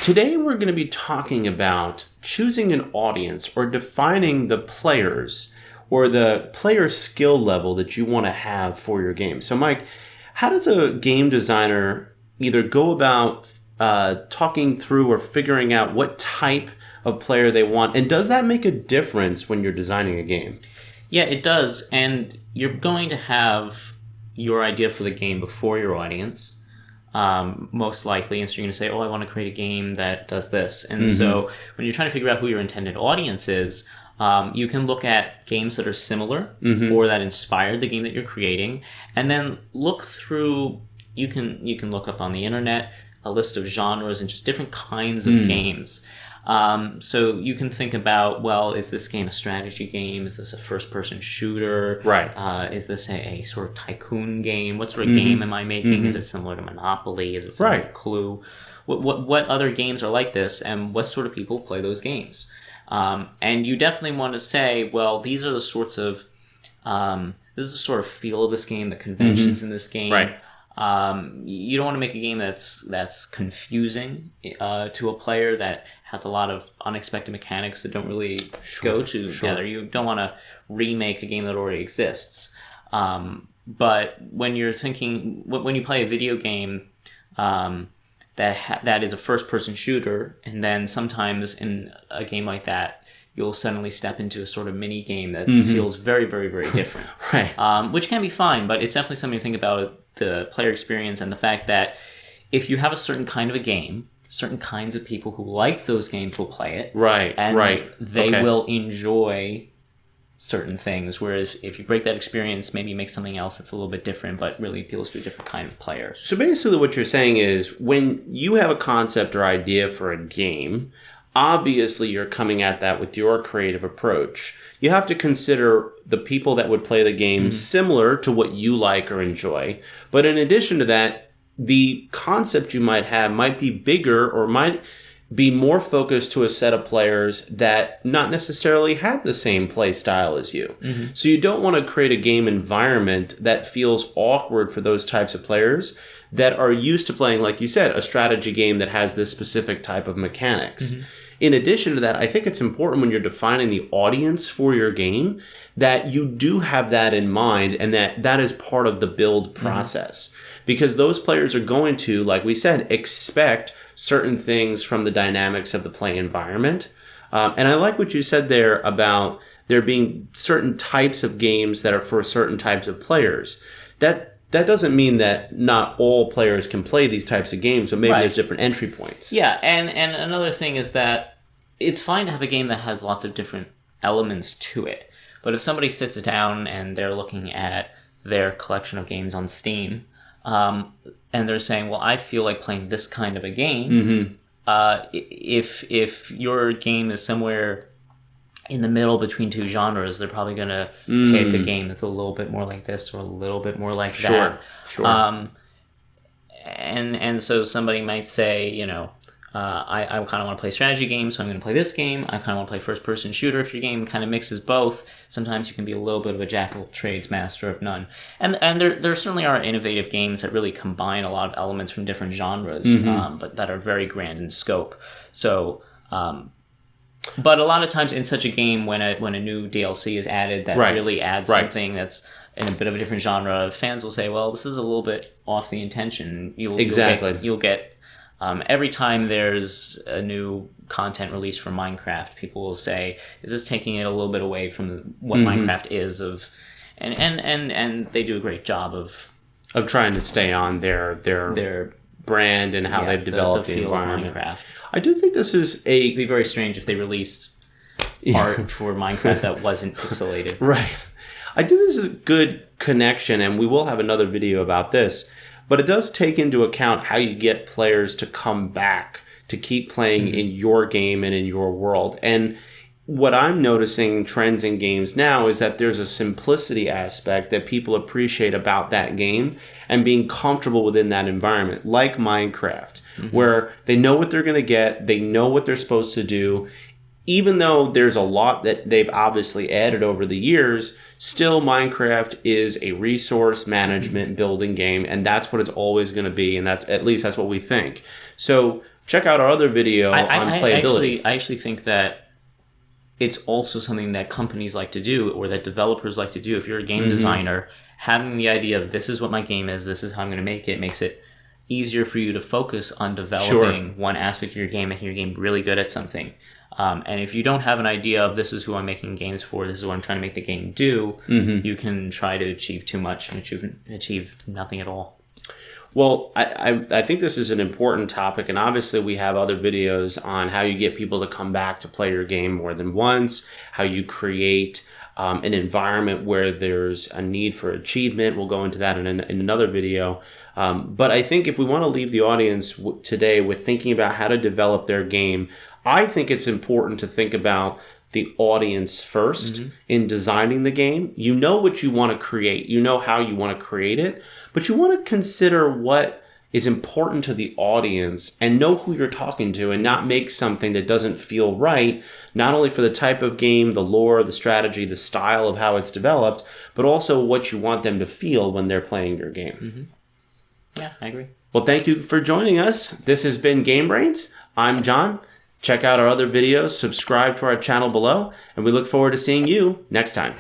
Today we're going to be talking about choosing an audience or defining the players or the player skill level that you want to have for your game. So Mike, how does a game designer either go about talking through or figuring out what type of player they want? And does that make a difference when you're designing a game? Yeah, it does. And you're going to have your idea for the game before your audience. Most likely, and so you're going to say, I want to create a game that does this. And so when you're trying to figure out who your intended audience is, you can look at games that are similar or that inspired the game that you're creating, and then look through, you can look up on the internet a list of genres and just different kinds of games. So you can think about, well, is this game a strategy game? Is this a first-person shooter? Right. Is this a sort of tycoon game? What sort of game am I making? Is it similar to Monopoly? Is it similar to Clue? What other games are like this, and what sort of people play those games? And you definitely want to say, well, these are the sorts of this is the sort of feel of this game, the conventions in this game. Right. You don't want to make a game that's confusing to a player, that has a lot of unexpected mechanics that don't really go together. You don't want to remake a game that already exists. But when you're thinking, when you play a video game that is a first-person shooter, and then sometimes in a game like that, you'll suddenly step into a sort of mini game that feels very, very, very different. Right. Which can be fine, but it's definitely something to think about, the player experience, and the fact that if you have a certain kind of a game, certain kinds of people who like those games will play it. Right. And right. they will enjoy certain things. Whereas if you break that experience, maybe you make something else that's a little bit different, but really appeals to a different kind of player. So basically what you're saying is, when you have a concept or idea for a game, obviously you're coming at that with your creative approach. You have to consider the people that would play the game similar to what you like or enjoy. But in addition to that, the concept you might have might be bigger or might be more focused to a set of players that not necessarily have the same play style as you. So you don't want to create a game environment that feels awkward for those types of players that are used to playing, like you said, a strategy game that has this specific type of mechanics. In addition to that, I think it's important when you're defining the audience for your game that you do have that in mind, and that is part of the build process. Because those players are going to, like we said, expect certain things from the dynamics of the play environment. And I like what you said there about there being certain types of games that are for certain types of players. That doesn't mean that not all players can play these types of games, but maybe there's different entry points. Yeah, and another thing is that it's fine to have a game that has lots of different elements to it. But if somebody sits down and they're looking at their collection of games on Steam, and they're saying, well, I feel like playing this kind of a game, if your game is somewhere in the middle between two genres, they're probably going to pick a game that's a little bit more like this or a little bit more like that. Sure. And so somebody might say, I kind of want to play strategy games, so I'm going to play this game. I kind of want to play first-person shooter. If your game kind of mixes both, sometimes you can be a little bit of a jack of all trades, master of none. And there certainly are innovative games that really combine a lot of elements from different genres, but that are very grand in scope. So, but a lot of times in such a game, when a new DLC is added that really adds something that's in a bit of a different genre, fans will say, well, this is a little bit off the intention. You'll get every time there's a new content released for Minecraft, people will say, is this taking it a little bit away from what Minecraft is? And they do a great job of trying to stay on their brand and how they've developed the environment. Of Minecraft. I do think this is It'd be very strange if they released art for Minecraft that wasn't pixelated. Right. I do think this is a good connection, and we will have another video about this. But it does take into account how you get players to come back, to keep playing in your game and in your world. And what I'm noticing trends in games now is that there's a simplicity aspect that people appreciate about that game and being comfortable within that environment, like Minecraft, where they know what they're going to get, they know what they're supposed to do. Even though there's a lot that they've obviously added over the years, still Minecraft is a resource management building game, and that's what it's always going to be, and that's what we think. So check out our other video on playability. I actually think that it's also something that companies like to do, or that developers like to do. If you're a game designer, having the idea of this is what my game is, this is how I'm going to make it, makes it easier for you to focus on developing one aspect of your game, making your game really good at something. And if you don't have an idea of this is who I'm making games for, this is what I'm trying to make the game do, you can try to achieve too much and achieve nothing at all. Well, I think this is an important topic, and obviously we have other videos on how you get people to come back to play your game more than once, how you create an environment where there's a need for achievement. We'll go into that in another video. But I think if we want to leave the audience today with thinking about how to develop their game, I think it's important to think about the audience first in designing the game. You know what you want to create. You know how you want to create it, but you want to consider what is important to the audience and know who you're talking to, and not make something that doesn't feel right, not only for the type of game, the lore, the strategy, the style of how it's developed, but also what you want them to feel when they're playing your game. Yeah, I agree. Well, thank you for joining us. This has been Game Brainz. I'm John. Check out our other videos, subscribe to our channel below, and we look forward to seeing you next time.